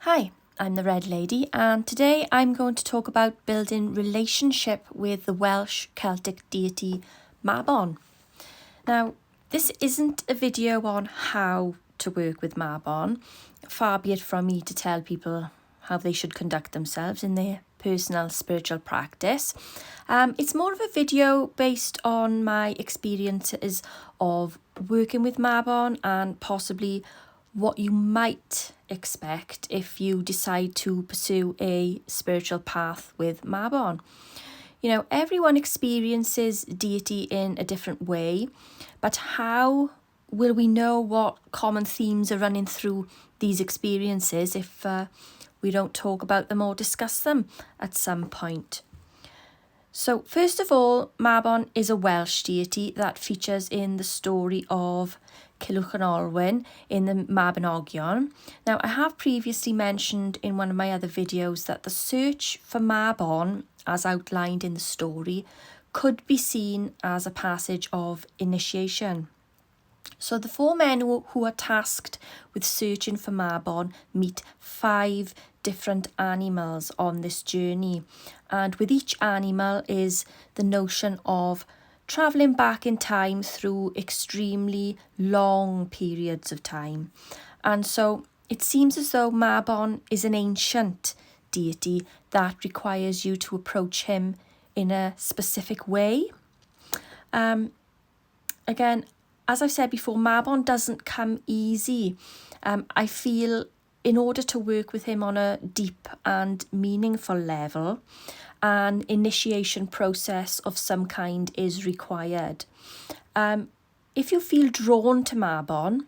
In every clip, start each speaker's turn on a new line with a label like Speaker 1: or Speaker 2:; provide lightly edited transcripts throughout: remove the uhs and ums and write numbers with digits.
Speaker 1: Hi, I'm the Red Lady, and today I'm going to talk about building relationship with the Welsh Celtic deity Mabon. Now, this isn't a video on how to work with Mabon. Far be it from me to tell people how they should conduct themselves in their personal spiritual practice. It's more of a video based on my experiences of working with Mabon and possibly what you might expect if you decide to pursue a spiritual path with Mabon. You know, everyone experiences deity in a different way, but how will we know what common themes are running through these experiences if we don't talk about them or discuss them at some point? So first of all, Mabon is a Welsh deity that features in the story of Cilwch in the Mabinogion. Now, I have previously mentioned in one of my other videos that the search for Mabon, as outlined in the story, could be seen as a passage of initiation. So the four men who are tasked with searching for Mabon meet 5 different animals on this journey, and with each animal is the notion of travelling back in time through extremely long periods of time. And so it seems as though Mabon is an ancient deity that requires you to approach him in a specific way. Again, as I've said before, Mabon doesn't come easy. I feel in order to work with him on a deep and meaningful level, an initiation process of some kind is required. If you feel drawn to Mabon,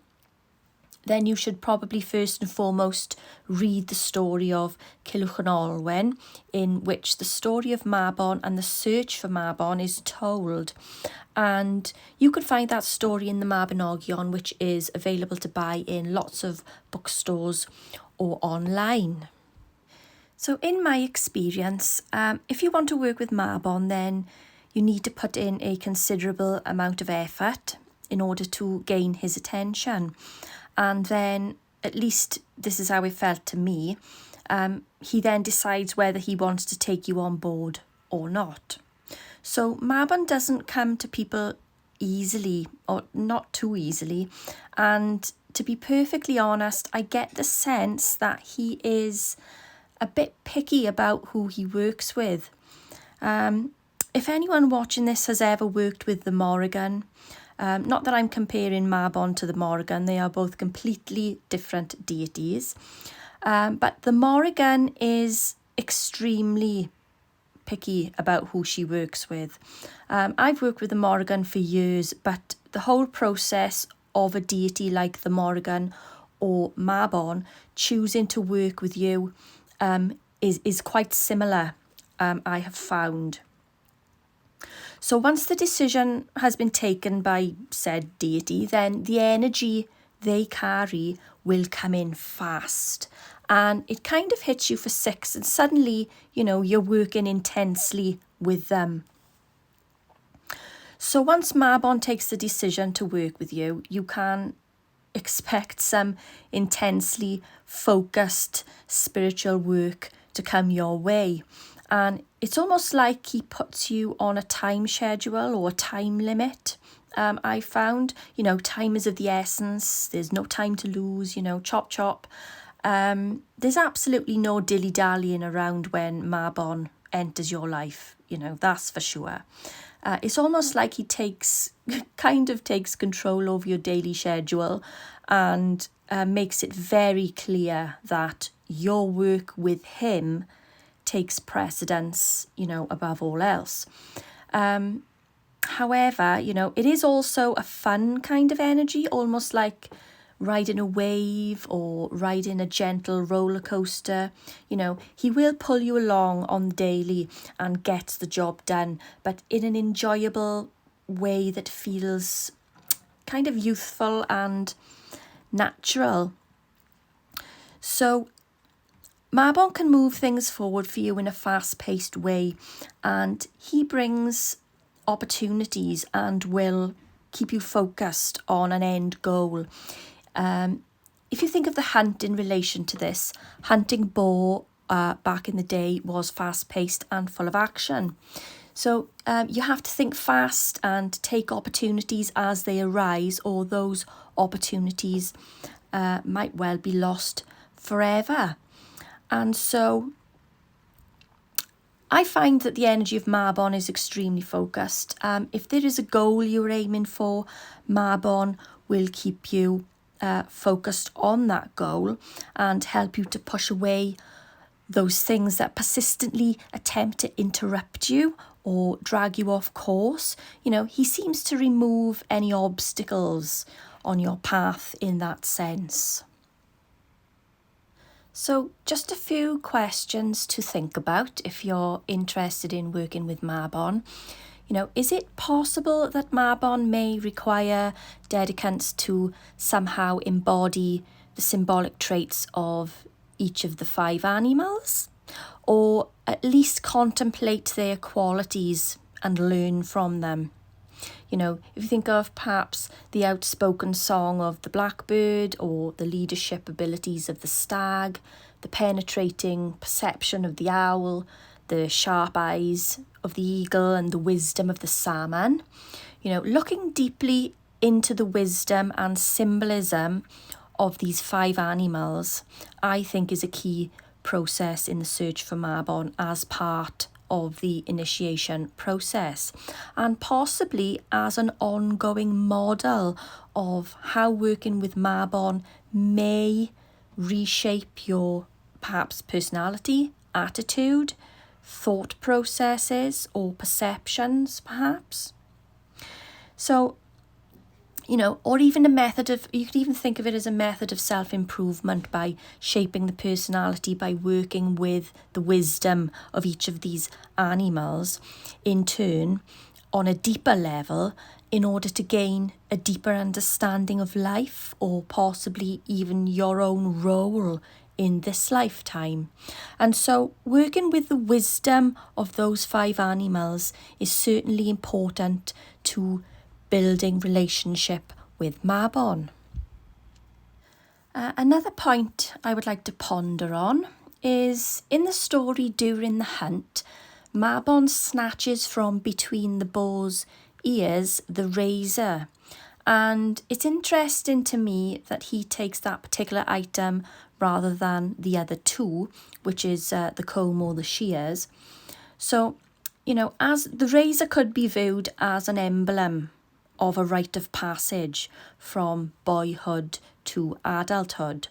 Speaker 1: then you should probably first and foremost read the story of Cilwch, in which the story of Mabon and the search for Mabon is told. And you can find that story in the Mabinogion, which is available to buy in lots of bookstores or online. So in my experience, if you want to work with Mabon, then you need to put in a considerable amount of effort in order to gain his attention. And then, at least this is how it felt to me, he then decides whether he wants to take you on board or not. So Mabon doesn't come to people easily, or not too easily. And to be perfectly honest, I get the sense that he is a bit picky about who he works with. If anyone watching this has ever worked with the Modron, not that I'm comparing Mabon to the Modron, they are both completely different deities. But the Modron is extremely picky about who she works with. I've worked with the Modron for years, but the whole process of a deity like the Modron or Mabon choosing to work with you is quite similar, I have found. So once the decision has been taken by said deity, then the energy they carry will come in fast. And it kind of hits you for 6, and suddenly, you know, you're working intensely with them. So once Mabon takes the decision to work with you, you can expect some intensely focused spiritual work to come your way. And it's almost like he puts you on a time schedule or a time limit. I found, you know, time is of the essence. There's no time to lose, you know, chop chop. There's absolutely no dilly-dallying around when Mabon enters your life, you know, that's for sure. It's almost like he takes control over your daily schedule and makes it very clear that your work with him takes precedence, you know, above all else. However, you know, it is also a fun kind of energy, almost like riding a wave or riding a gentle roller coaster. You know, he will pull you along on the daily and gets the job done, but in an enjoyable way that feels kind of youthful and natural. So Mabon can move things forward for you in a fast-paced way, and he brings opportunities and will keep you focused on an end goal. if you think of the hunt in relation to this, hunting boar back in the day was fast-paced and full of action. So you have to think fast and take opportunities as they arise, or those opportunities might well be lost forever. And so I find that the energy of Mabon is extremely focused. If there is a goal you're aiming for, Mabon will keep you focused on that goal and help you to push away those things that persistently attempt to interrupt you or drag you off course. You know, he seems to remove any obstacles on your path in that sense. So just a few questions to think about if you're interested in working with Mabon. You know, is it possible that Mabon may require dedicants to somehow embody the symbolic traits of each of the 5 animals, or at least contemplate their qualities and learn from them? You know, if you think of perhaps the outspoken song of the blackbird, or the leadership abilities of the stag, the penetrating perception of the owl, the sharp eyes of the eagle, and the wisdom of the salmon. You know, looking deeply into the wisdom and symbolism of these 5 animals, I think is a key process in the search for Mabon as part of the initiation process, and possibly as an ongoing model of how working with Mabon may reshape your perhaps personality, attitude, thought processes, or perceptions perhaps. So, you know, or even a method of, you could even think of it as a method of self-improvement by shaping the personality by working with the wisdom of each of these animals in turn on a deeper level in order to gain a deeper understanding of life, or possibly even your own role in this lifetime. And so working with the wisdom of those 5 animals is certainly important to building relationship with Mabon. Another point I would like to ponder on is in the story during the hunt, Mabon snatches from between the boar's ears the razor, and it's interesting to me that he takes that particular item rather than the other 2, which is the comb or the shears. So, you know, as the razor could be viewed as an emblem of a rite of passage from boyhood to adulthood.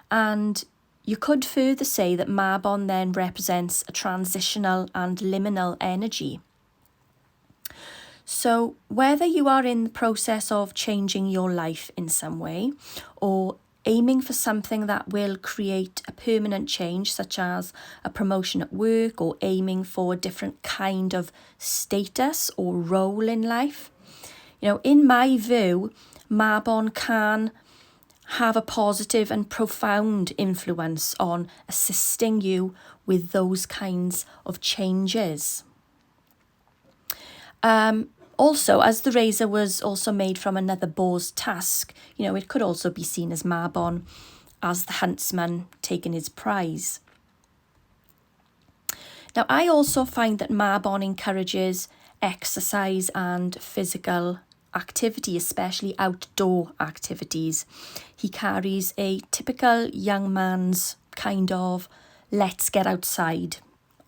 Speaker 1: And you could further say that Mabon then represents a transitional and liminal energy. So whether you are in the process of changing your life in some way, or aiming for something that will create a permanent change, such as a promotion at work, or aiming for a different kind of status or role in life, you know, in my view, Mabon can have a positive and profound influence on assisting you with those kinds of changes. Also, as the razor was also made from another boar's tusk, you know, it could also be seen as Mabon as the huntsman taking his prize. Now, I also find that Mabon encourages exercise and physical activity, especially outdoor activities. He carries a typical young man's kind of let's get outside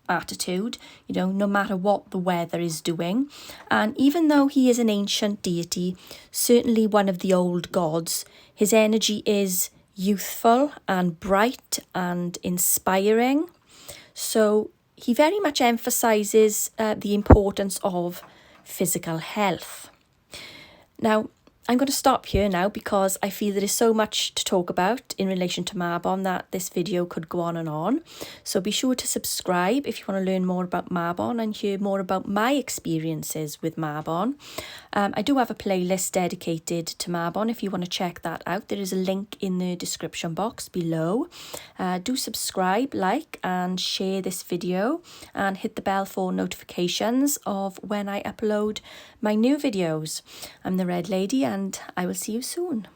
Speaker 1: attitude, you know, no matter what the weather is doing. And even though he is an ancient deity, certainly one of the old gods, his energy is youthful and bright and inspiring. So he very much emphasizes the importance of physical health. Now, I'm going to stop here now because I feel there is so much to talk about in relation to Mabon that this video could go on and on. So be sure to subscribe if you want to learn more about Mabon and hear more about my experiences with Mabon. I do have a playlist dedicated to Mabon if you want to check that out. There is a link in the description box below. Do subscribe, like and share this video, and hit the bell for notifications of when I upload my new videos. I'm the Red Lady and I will see you soon.